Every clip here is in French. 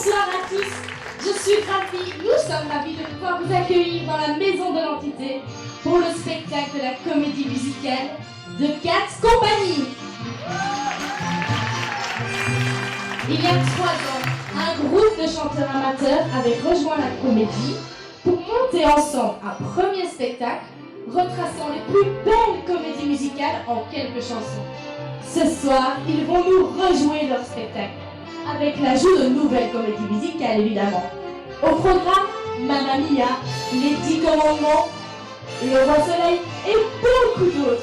Bonsoir à tous, je suis ravie, nous sommes ravis de pouvoir vous accueillir dans la maison de l'entité pour le spectacle de la comédie musicale de Cats Company. Il y a 3 ans, un groupe de chanteurs amateurs avait rejoint la comédie pour monter ensemble un premier spectacle retraçant les plus belles comédies musicales en quelques chansons. Ce soir, ils vont nous rejouer leur spectacle, avec l'ajout de nouvelles comédies musicales évidemment. Au programme, Mamma Mia, Les 10 Commandements, Le Roi Soleil et beaucoup d'autres.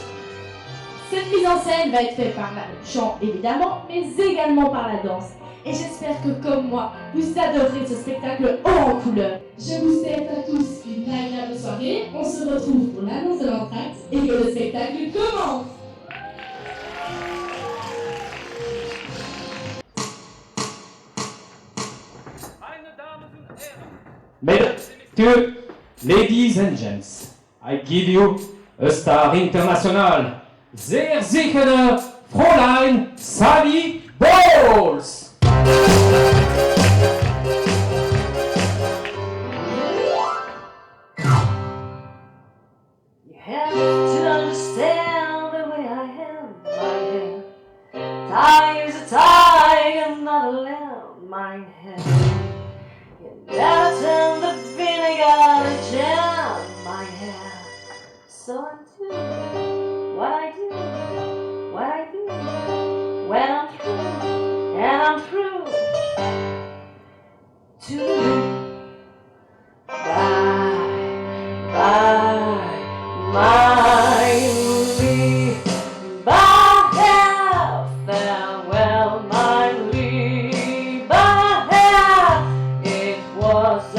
Cette mise en scène va être faite par le chant évidemment, mais également par la danse. Et j'espère que comme moi, vous adorerez ce spectacle haut en couleur. Je vous souhaite à tous une agréable soirée. On se retrouve pour l'annonce de l'entracte et que le spectacle commence. Mesdames, ladies and gents, I give you a star international, sehr sicher Fräulein Sally Bowles. You have to understand the way I held my hair. Tie is a tie and not a lamb, my hair. You never turn the vinegar to jam my hair. So I do what I do, what I do when I'm through, and I'm through to bye, bye, my Lee. Bye, farewell, my Lee. Bye, it was a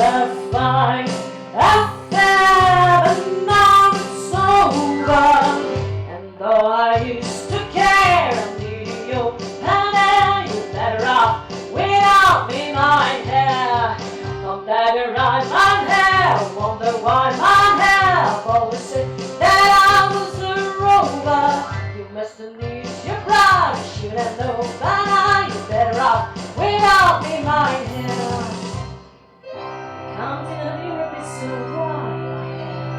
fine affair, but now it's over. And though I used to care, I need you, and you better off without me, my hair. Don't dagger right my hair, wonder why my hair. I've always said that I was a rover. You must have needed your pride, you should have known by now. You better off without me, my hair. Come to the Europe is so quiet, my hair.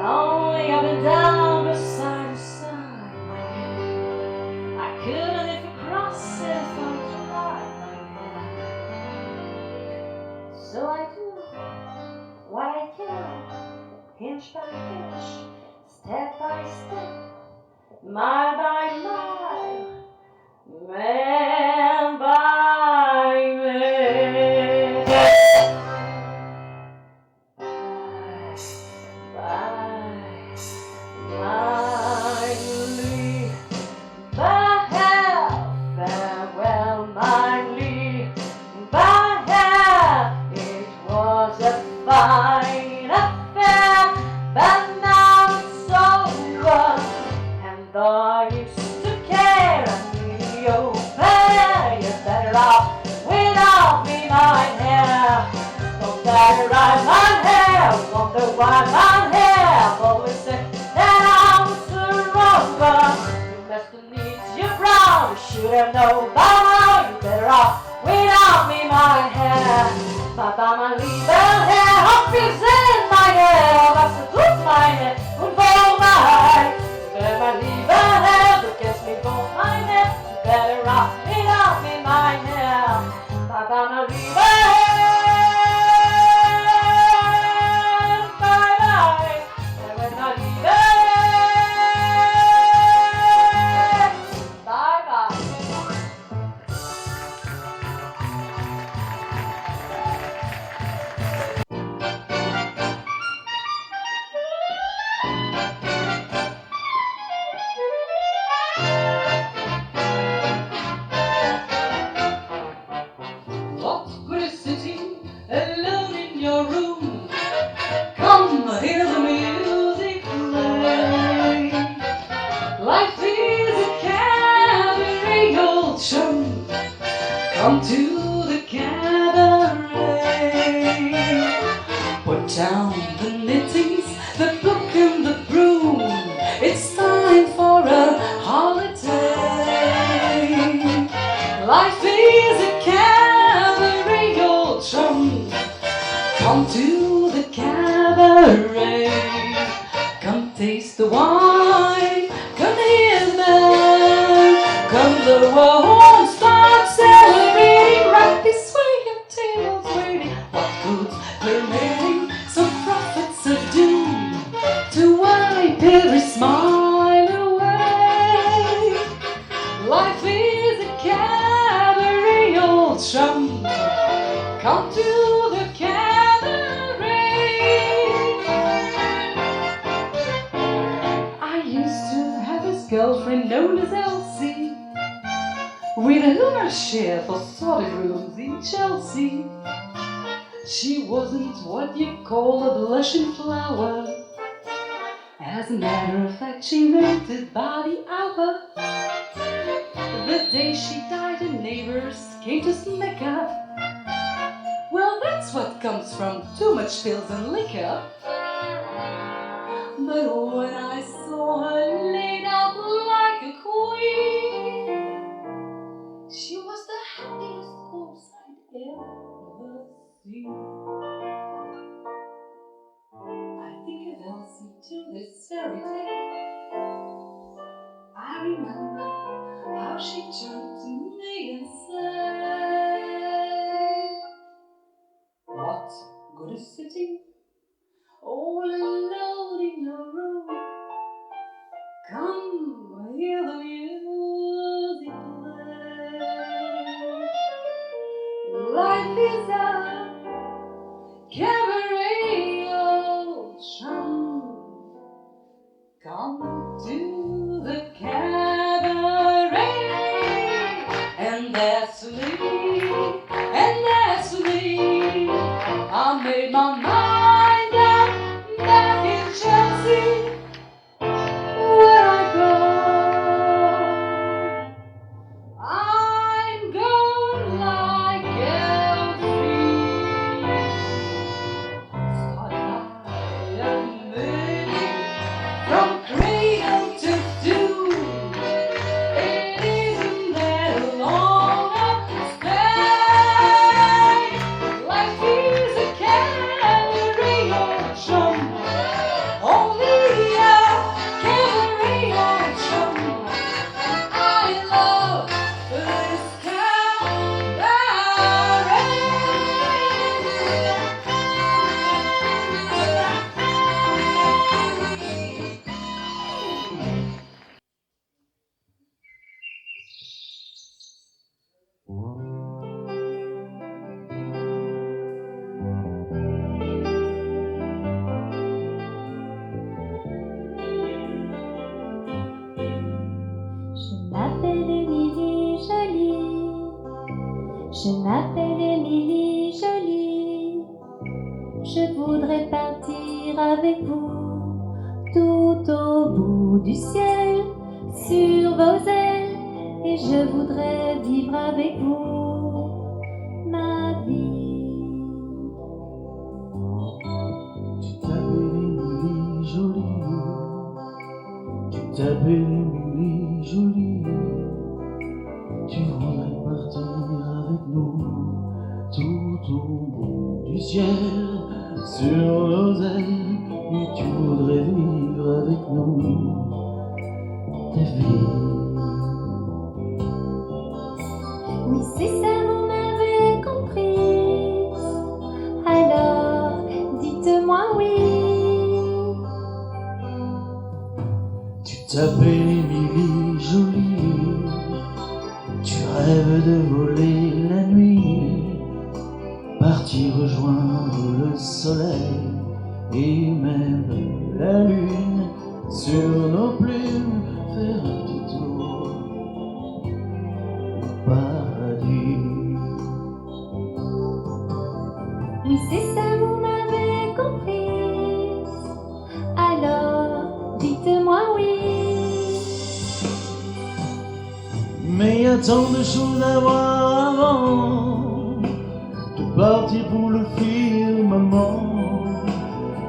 Not only up and down, but side to side, my hair. I couldn't if you cross it if I tried, my hair. So I do what I can, inch by inch, step by step, mile by mile, man by man. Bye, my Lee. Bye, farewell, my Lee. Bye, it was a fine affair, but now it's over. And though I used to care, I knew you better. You're better off without me, my hair. Don't better ride my hair, wonder why my hair. I've always said that I was a rover. You must have needed your brow, you should have known by now. You better off without me, my hair. Bye bye, my lieber Herr, hab wir sehen, my hair. Was du tust, meine, und wo mein. My lieber Herr, du kennst mich von mein Herr. You better off without me, my hair. Bye bye, my lieber Herr. Bye bye, my lieber Herr. Bye bye. What good is sitting alone in your room? Come hear the music play. Life is a cabaret, old chum. Come to the cabaret. Put down the knittings, the book and the broom. It's time for a holiday. Life is a cabaret. Come to the cabaret. Come taste the wine. Come hear the band. Come the horn start celebrating. Right this way, your table's waiting. What goods permitting some prophets of doom to wipe every smile away. Life is a cabaret, old chum. Come to the cabaret. I used to have this girlfriend known as Elsie, with whom I shared for sorted rooms in Chelsea. She wasn't what you call a blushing flower. As a matter of fact, she rented by the hour. The day she died, the neighbors came to smack her. Well, that's what comes from too much pills and liquor. But when I saw her laid out like a queen, she was the happiest corpse I'd ever seen. I think of Elsie to this very day. I remember how she turned to me and said, what good is sitting all alone in your room? Come hear the music play. Life is a cabaret, old chum. Come to the cabaret. And that's me, and that's me. I made my mind up back in Chelsea. Where I go, I'm gone like Elsie. Started by a minute from cradle to doom. It isn't that long a stay. Life is a cabaret, old chum. Only a cabaret, old chum. I love this Je m'appelle Émilie Jolie. Je m'appelle Émilie Jolie. Je voudrais partir avec vous tout au bout du ciel, sur vos ailes, et je voudrais vivre avec vous ma vie. Tu t'appelles Émilie Jolie. Tu t'appelles Émilie Jolie. Tu voudrais partir avec nous tout au bout du ciel, sur nos ailes, et tu voudrais vivre avec nous ta vie. Oui, c'est ça, vous m'avez comprise. Alors, dites-moi oui. Tu t'appelles Émilie Jolie. Tu rêves de voler la nuit, partir rejoindre le soleil et même la lune. Sur nos plumes, faire un petit tour au paradis. Oui, c'est ça, vous m'avez comprise. Alors, dites-moi oui. Mais y a tant de choses à voir avant de partir pour le firmament.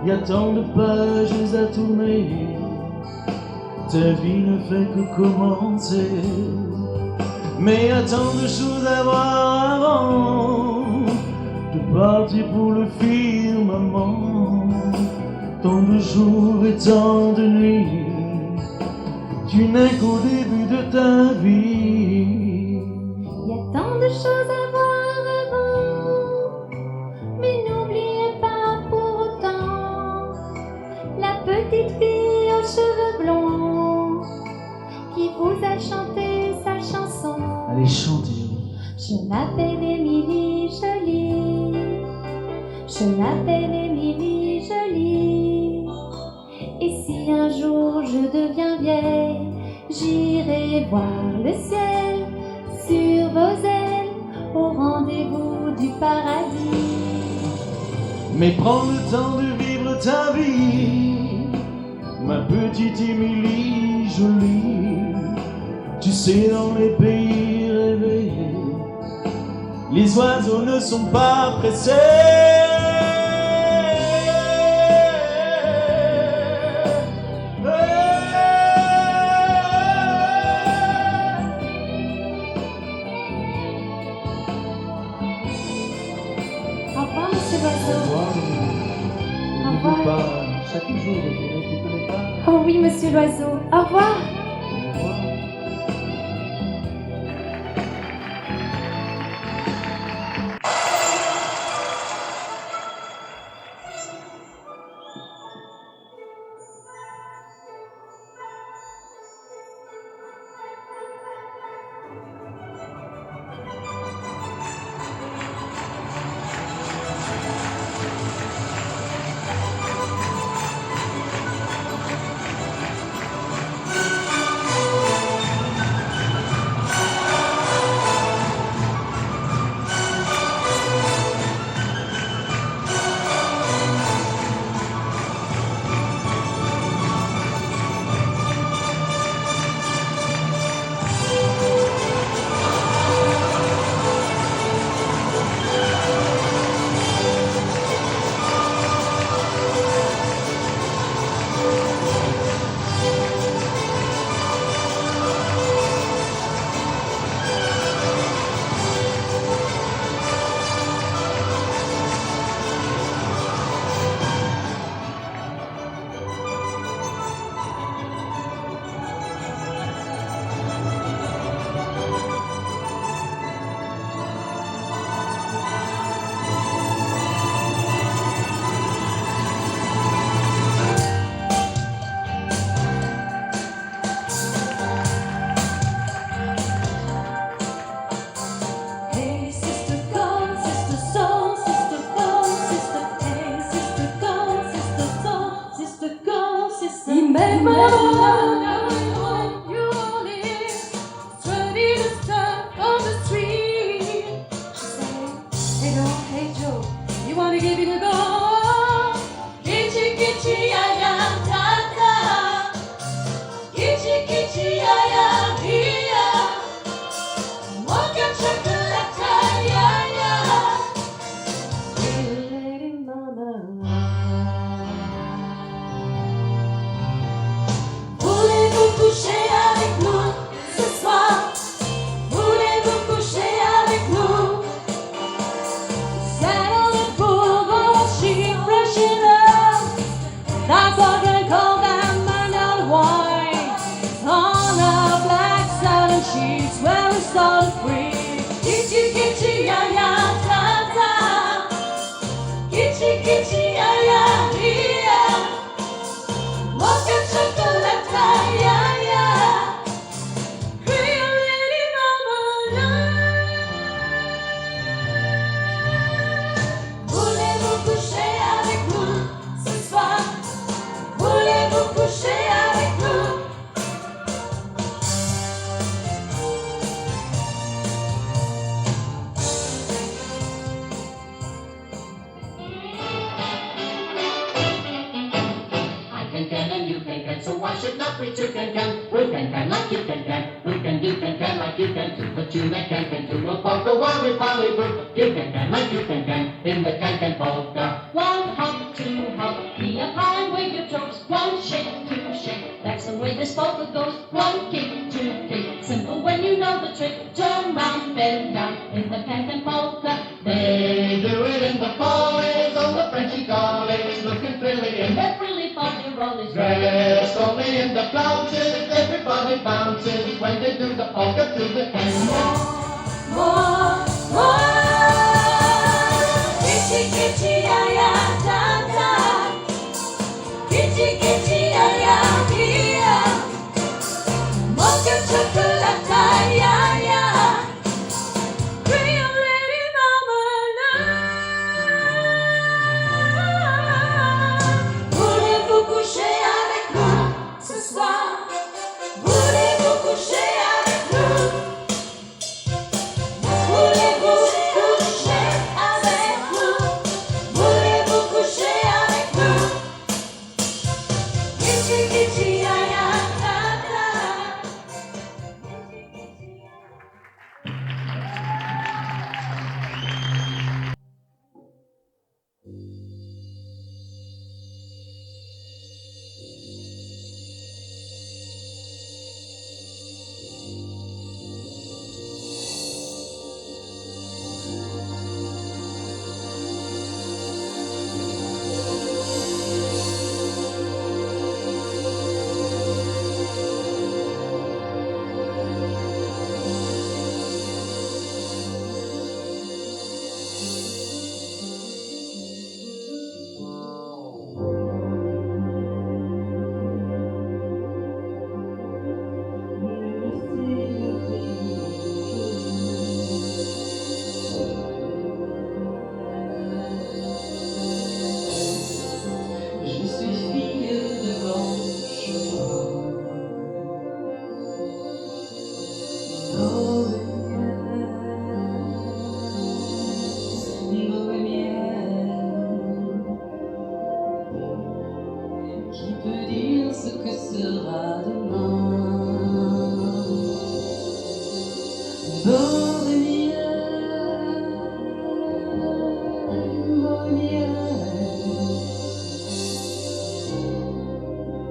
Y a tant de pages à tourner, ta vie ne fait que commencer. Mais y a tant de choses à voir avant de partir pour le firmament. maman. Tant de jours et tant de nuits, tu n'es qu'au début de ta vie. Il y a tant de choses à voir avant, mais n'oubliez pas pour autant la petite fille aux cheveux blonds qui vous a chanté sa chanson. Allez, chantez. Je m'appelle Émilie Jolie, je m'appelle Émilie Jolie. Et si un jour je deviens vieille, j'irai voir le ciel sur vos ailes au rendez-vous du paradis. Mais prends le temps de vivre ta vie, ma petite Émilie jolie. Tu sais, dans les pays rêvés, les oiseaux ne sont pas pressés. Au revoir, monsieur l'oiseau. Au N'oublie revoir. pas, chaque jour, tu connais pas. Oh oui, monsieur l'oiseau. Au revoir. Au revoir. They do it in the follies on the Frenchy garden. Dressed only in the blouses, everybody bounces when they do the polka to the end. More, kitty, kitty, ya, ya, da, da. Kitty, kitty, ya, ya, ya. Mocha chocolate, ya, ya. Creole lady marmalade. Voulez-vous coucher avec nous ce soir? Voulez-vous coucher avec nous? Voulez-vous coucher avec nous? Voulez-vous coucher avec nous? Kitty, kitty, ya, ya, da, da. Je suis fille de blanche bohémienne. Qui peut dire ce que sera demain?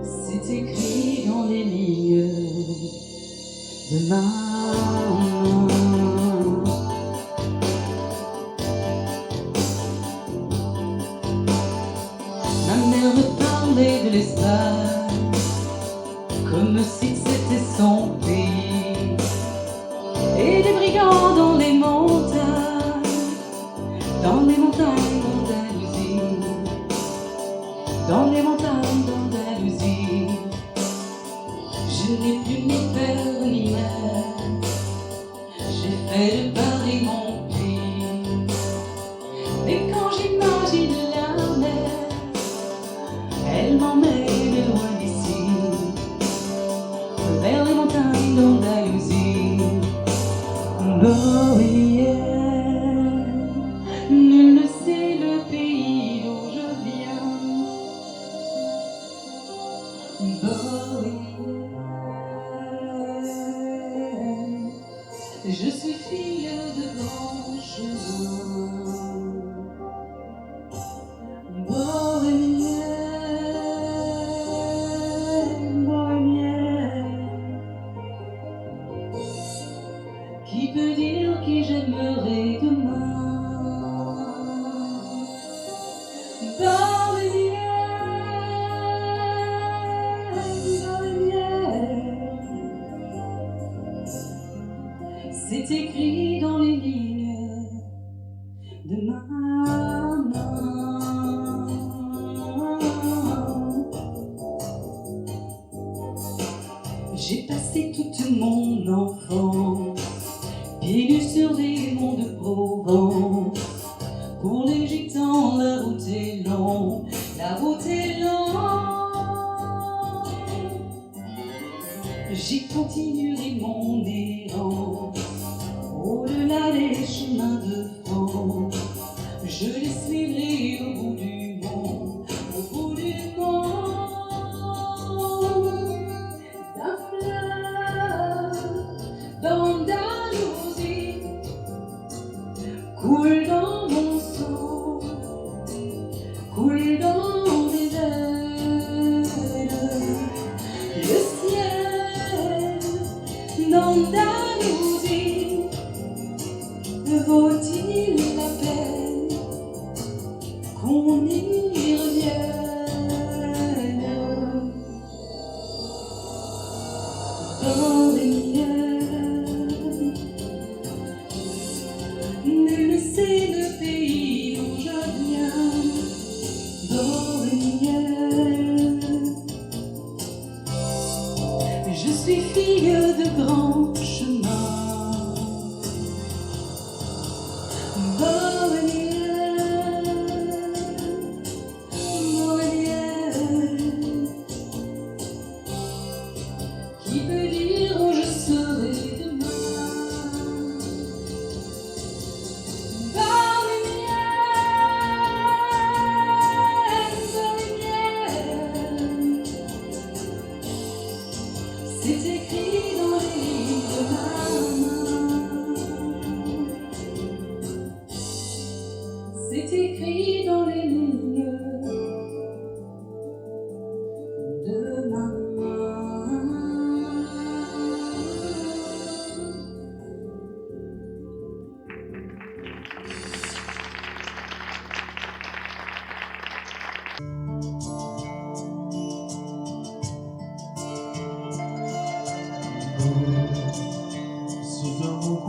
C'est écrit dans les lignes de ma main. Ma mère me parlait de l'Espagne comme si c'était son pays, et des brigands dans les montagnes d'Andalousie, dans les montagnes d'Andalousie. Je n'ai plus ni père ni mère, j'ai fait de Paris mon pays. Mais quand j'imagine la mer, elle m'emmène loin d'ici, vers les montagnes d'Andalousie. Oh yeah, nul ne sait le pays d'où je viens. Oh yeah, je suis fille de grands chemins. Bohémienne, bohémienne. Qui peut dire qui j'aimerai demain? C'est écrit dans les lignes de ma main. J'ai passé toute mon enfance pieds nus sur les monts de Provence. Pour les gitans, la route est longue, la route est longue. J'y continuerai mon errance, au-delà des chemins de France. Je les suivrai au bout du monde, au bout du monde. D'un fleuve d'Andalousie coule dans mon sang, coule dans mes veines. Le ciel d'Andalousie vaut-il la peine qu'on y revienne?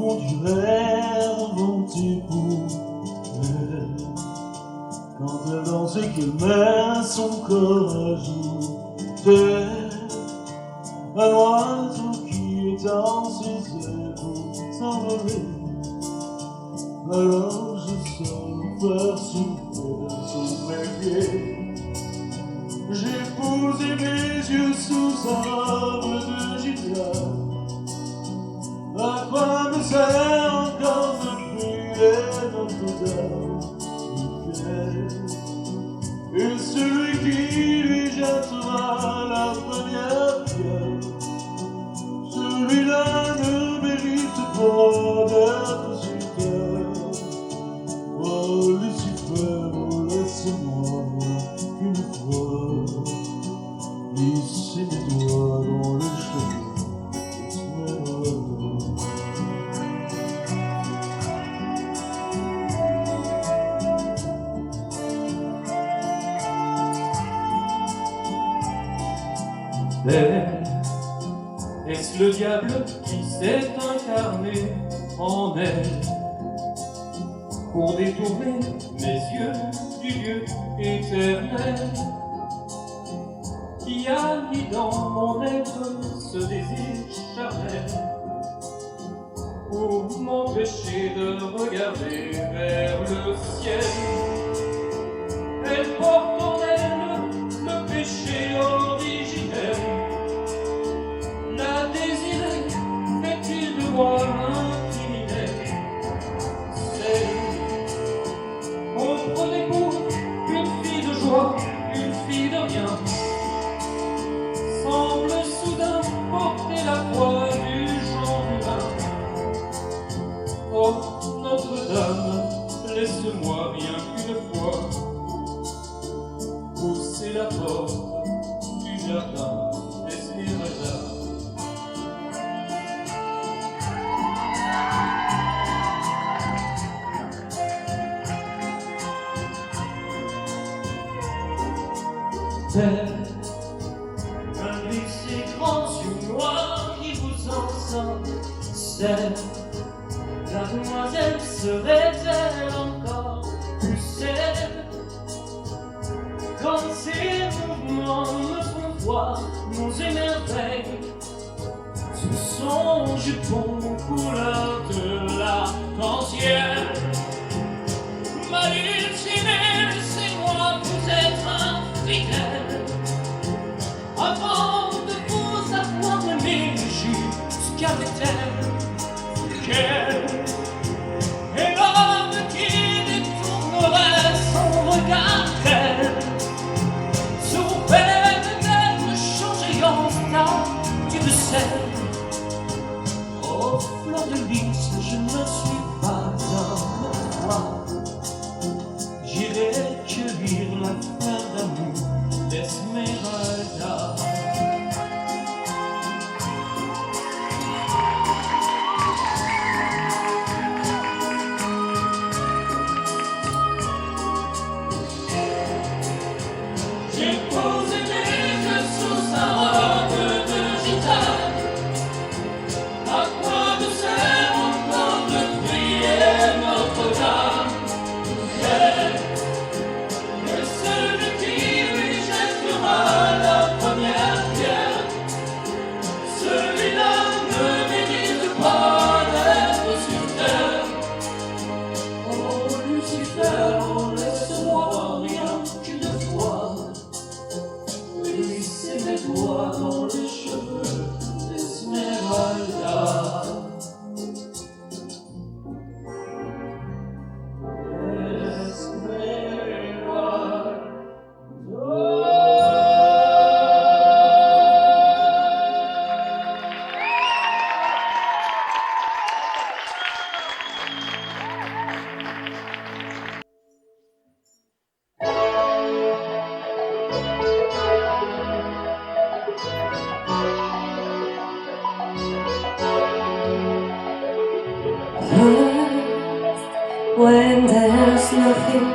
conduirait inventé pour elle. Quand elle danse et qu'elle met son corps à ajouter un oiseau qui étend ses ailes pour s'envoler. Alors je sens le faire souffler sous mes pieds. J'ai posé mes yeux sous sa robe de gitane. À quoi me sert encore de brûler Notre-Dame du Fiel? Et celui qui lui jettera la première pierre, celui-là ne mérite pas d'être sur terre. Oh Lucifer, laisse-moi qu'une fois glisser mes doigts dans les cheveux de ce malheureux. Est-ce le diable qui s'est incarné en elle pour détourner mes yeux du Dieu éternel qui a mis dans mon être ce désir charnel pour m'empêcher de regarder vers le ciel? Elle porte en elle le péché originel. La désirer fait-il de moi un criminel? On prenait pour une fille de joie, une fille de rien, semble soudain porter la croix du genre humain. Oh Notre-Dame, laisse-moi rien qu'une fois pousser la porte du jardin d'Esmeralda. Un lycée grand sur noir qui vous ensemble, c'est la demoiselle serait-elle encore plus celle? Quand ces mouvements me font voir nos émerveilles sous son jupon couleur de l'arc-en-ciel. Ma Dulcinée, laissez-moi vous être infidèle avant de vous avoir aimé jusqu'avec-elle. Quel est l'homme qui détournerait son regard d'elle sous peine d'être changé en statue de sel? Oh, fleur de lys, je ne suis pas un roi. J'irai cueillir la fleur d'amour d'Esmeralda. J'ai posé mes yeux sous sa robe de gitane. À quoi me sert encore de prier Notre-Dame? Et celui qui lui jettera la première pierre, celui-là ne mérite pas d'être sur terre. Oh Lucifer, laisse-moi rien qu'une fois glisser mes doigts dans les cheveux d'Esmeralda. When there's nothing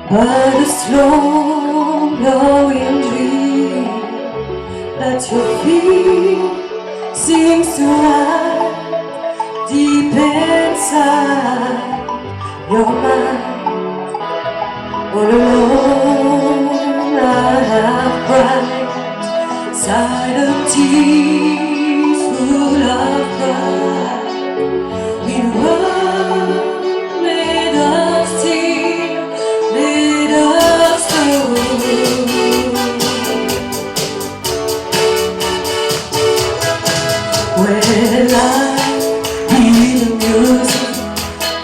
but a slow blowing dream that your feet seems to hide the your mind. All alone I have cried, sighed of tears full of pride. In a world made of steel, made of stone. When I hear the music,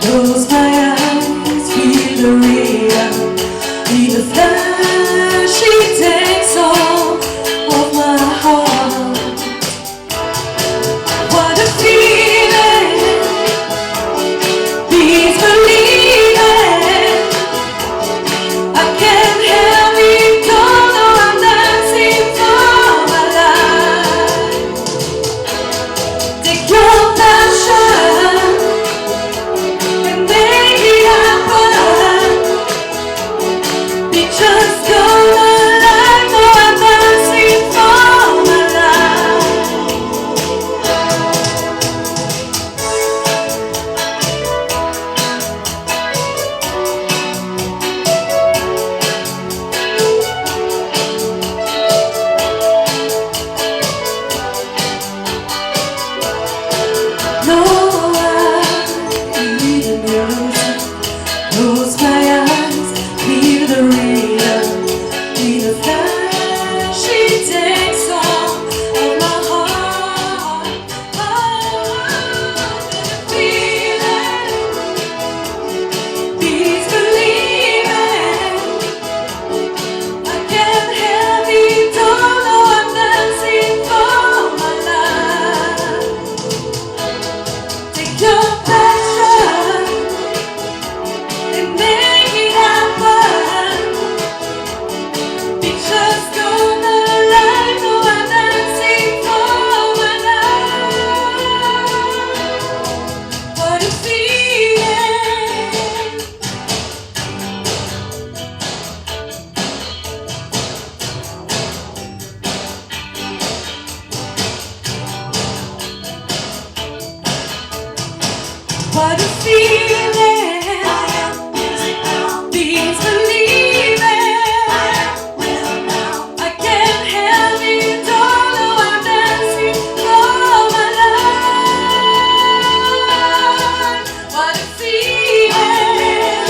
close my eyes, feel the rhythm, feel the flash it takes all of my heart. What a feeling, please believe it. I can't help it, don't know I'm dancing for my life. Take your passion and make it happen. Be just gonna like no I'm dancing for my life. No, I hear the music, close my eyes, feel the rhythm, feel the flash it takes all of my heart. Oh, feel it, please believe it. I can't help it, don't know I'm dancing for my life. Take your passion and make it happen. Be just gonna like no I'm dancing for my life. What a feeling. What a feeling. Please believe it. I can't help it, don't know I'm dancing for my life. What a feeling.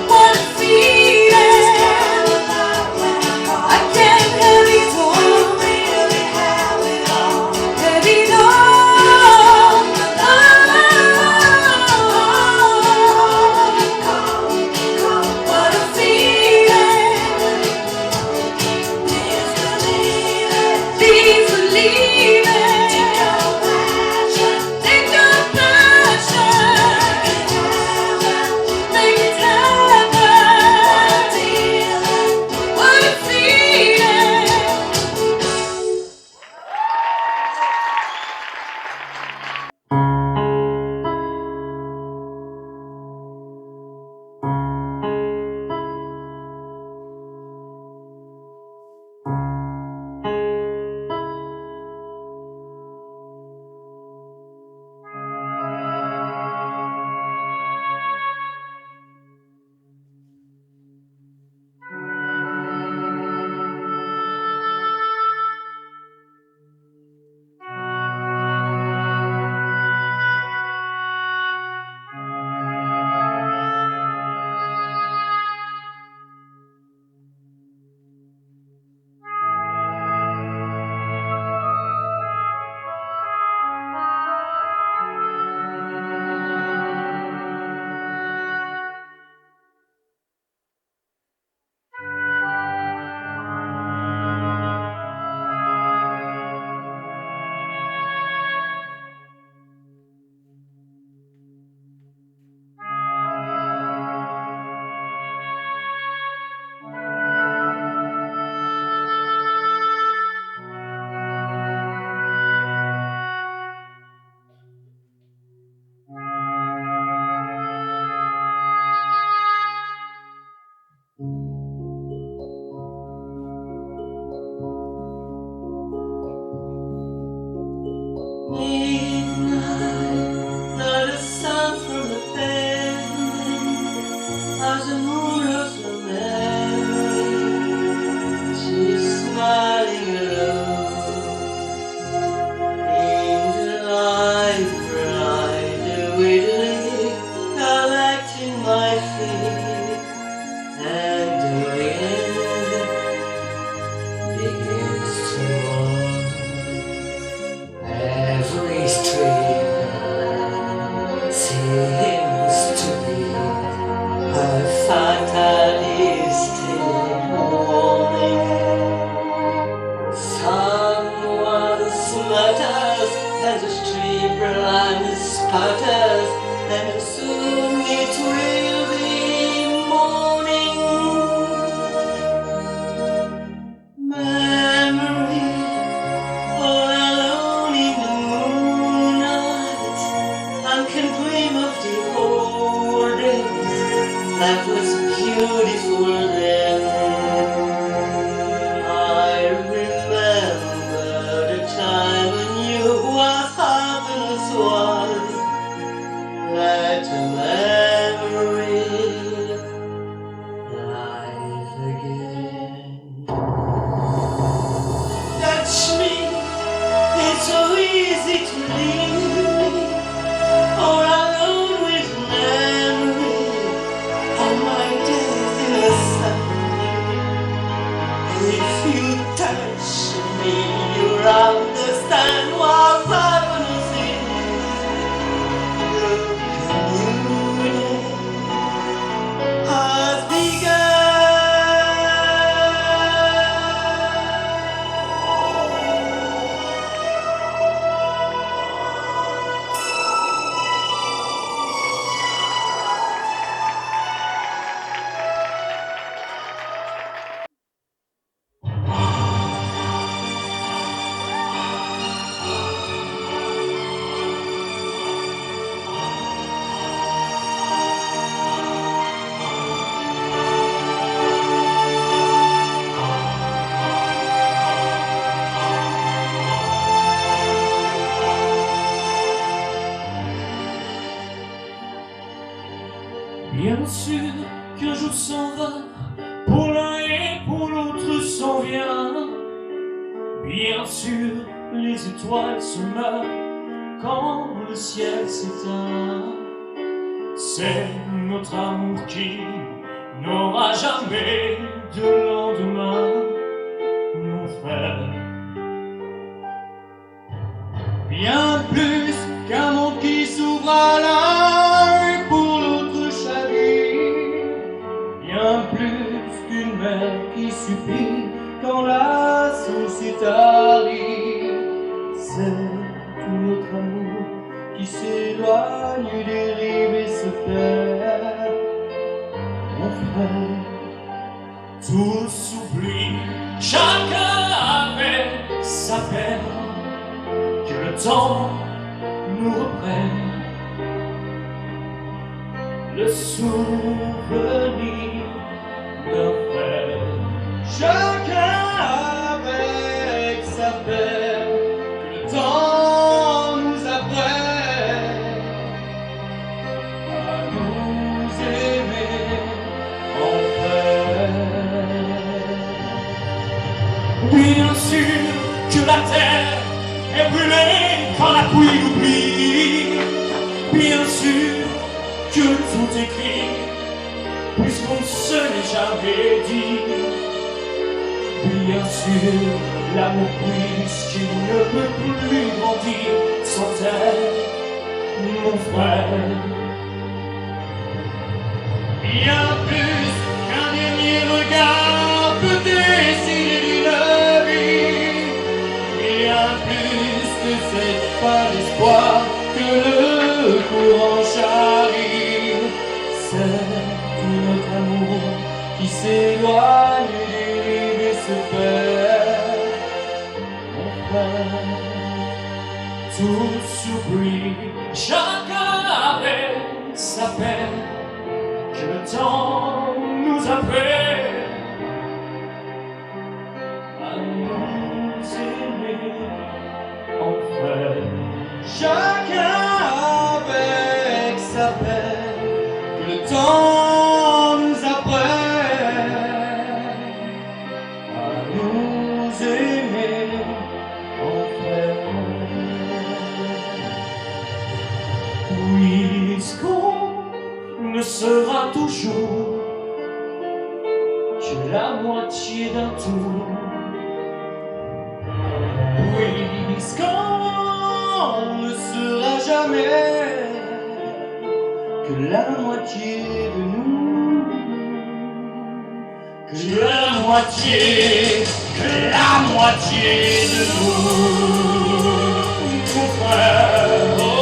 What a feeling. I can't help it, don't really have it all. Have it all. Oh, blind sputters, and soon it will be morning. Memory, all alone in the moonlight, I can dream of the old days that was beautiful then. I remember the time when you was happiness was. Let a memory life again. Touch me, it's so easy to leave me all alone with memory and my days in the sun. If you touch me, you'll understand what happiness is. The communion has begun. Bien sûr qu'un jour s'en va, pour l'un et pour l'autre s'en vient. Bien sûr, les étoiles se meurent quand le ciel s'éteint. C'est notre amour qui n'aura jamais de lendemain, mon frère. Bien plus qu'un monde qui s'ouvre à l'un et pour l'autre chavire. Bien plus qu'une mer qui supplie quand la saucisse arrive. C'est tout notre amour qui s'éloigne des rives et se perd. Mon frère, Tous oublient, chacun avec sa peine, que le temps nous reprenne le souvenir d'un frère. chacun avec sa peine, que le temps nous apprenne à nous aimer en frères. Bien sûr que la terre est brûlée quand la pluie oublie. Bien sûr que tout est gris, puisqu'on ne se l'est jamais dit. Bien sûr, l'amour puisqu'il ne peut plus grandir sans terre, mon frère. Bien plus qu'un dernier regard peut décider d'une vie. Bien plus que cette fin d'espoir que le courant charrie. C'est tout notre amour qui s'éloigne des rives et se perd. Mon frère, Tout s'oublie, chacun avec sa peine, que le temps nous apprenne à nous aimer en frère. chacun avec sa peine, que le temps nous apprenne à nous aimer en frère. Puisqu'on ne sera toujours que la moitié d'un tour. Puisqu'on ne sera jamais que la moitié de nous, Que la moitié de nous, mon frère.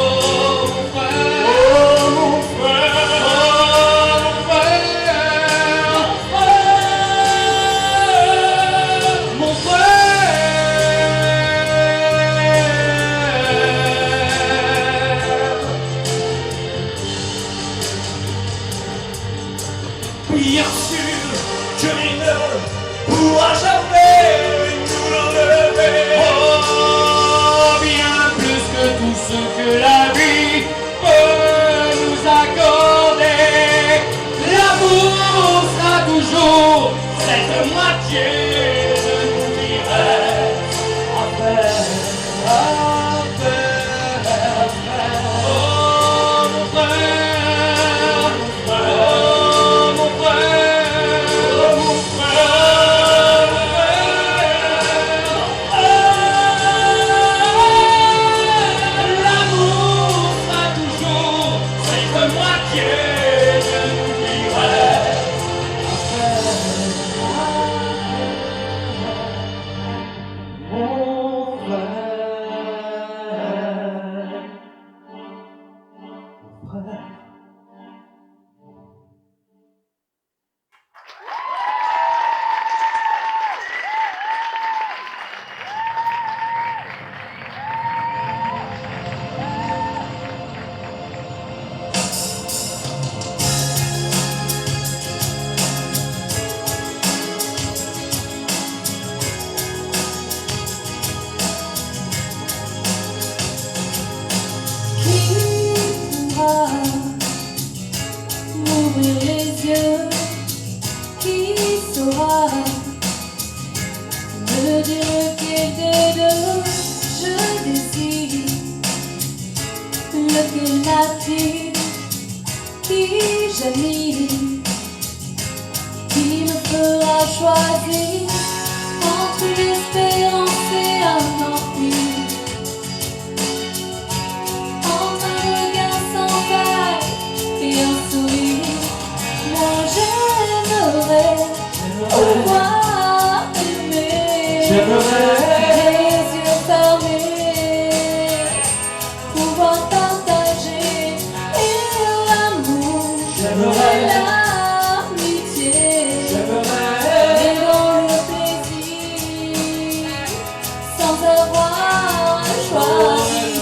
ce que la vie peut nous accorder. L'amour sera toujours cette moitié de nous qui reste à faire, à faire. Oh mon frère, oh mon frère, mon frère, mon frère. L'amour sera toujours cette moitié de nous qui reste à faire, mon frère. Qui pourra m'ouvrir les yeux? Qui saura me dire lequel des deux je désire? Lequel m'attire? Qui j'admire? Qui me fera choisir entre une espérance et un empire? Entre un regard sans faille et un sourire, moi j'aimerais pouvoir aimer. Les yeux fermés, pouvoir partager et l'amour et l'amitié, et dans le plaisir, sans avoir à choisir.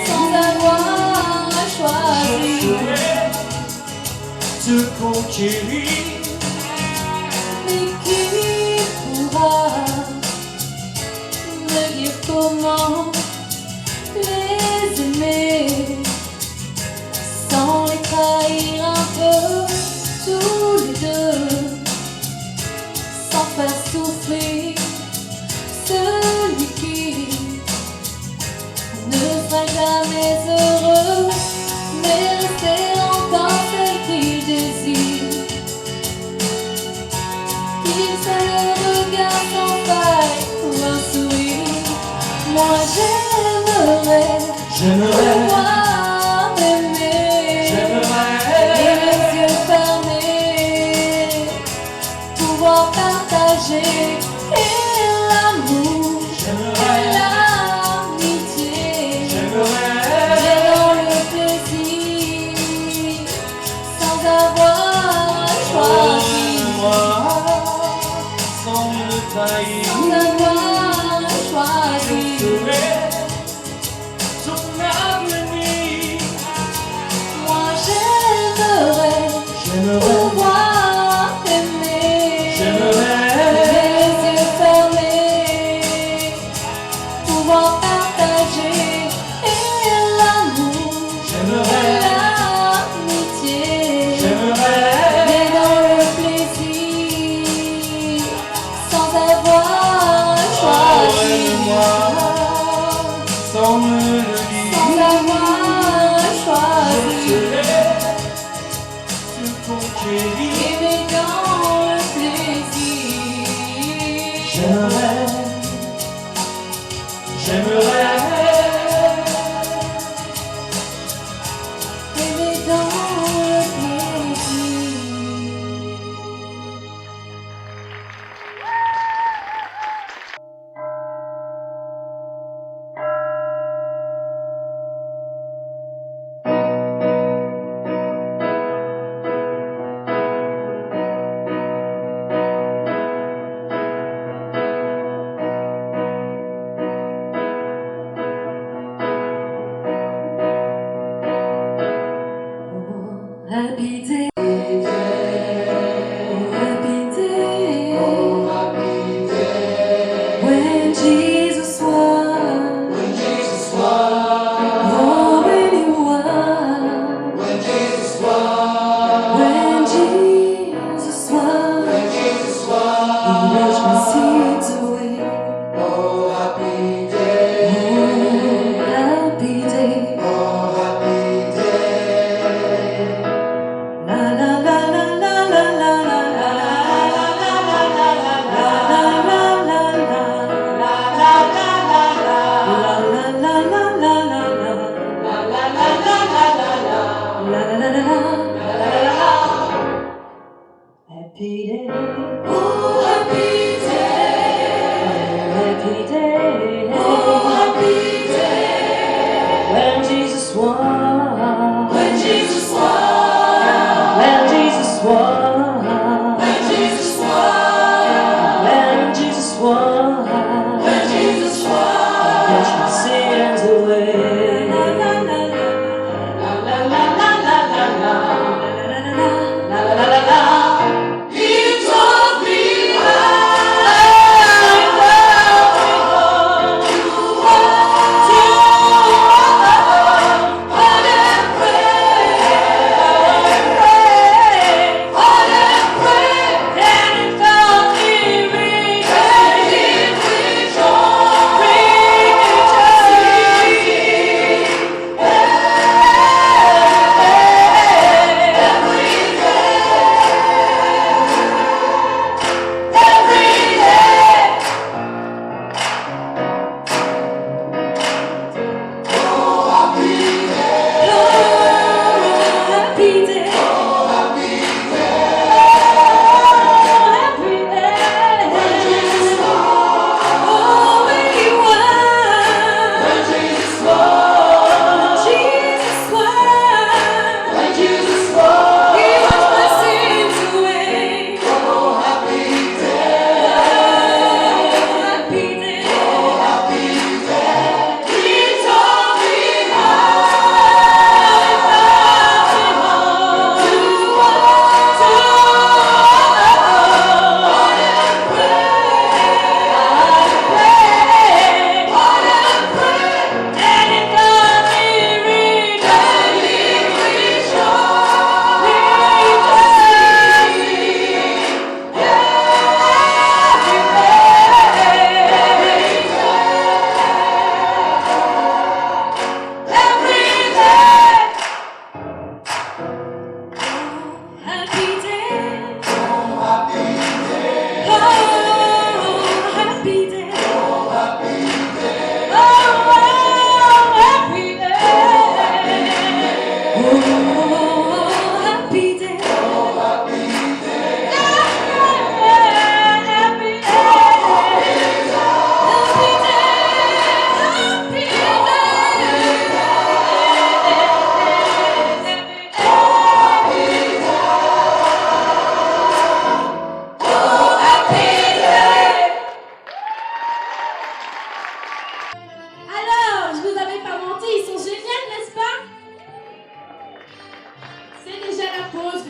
Sans avoir à choisir, Te conquérir, mais qui pourra me dire comment les aimer sans les trahir un peu tous les deux, sans faire souffrir celui qui ne sera jamais heureux, mais rester encore celle qu'il désire. Qu'il soit le regard sans faille ou un sourire, moi j'aimerais pouvoir aimer. Et les yeux fermés, pouvoir partager et l'amour et l'amitié, et dans le plaisir, sans avoir à choisir, sans me trahir, sans avoir à choisir. Ton avenir, Moi j'aimerais pouvoir aimer. Les yeux fermés, pouvoir partager et l'amour et l'amitié, et dans le plaisir, sans avoir à choisir, sans me le sans dire, avoir à choisir, te conquérir. aimer dans le plaisir. J'aimerais Aimer dans le plaisir.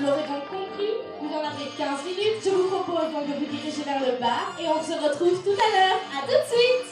Vous l'aurez donc compris, vous en avez 15 minutes. Je vous propose donc de vous diriger vers le bar et on se retrouve tout à l'heure. À tout de suite!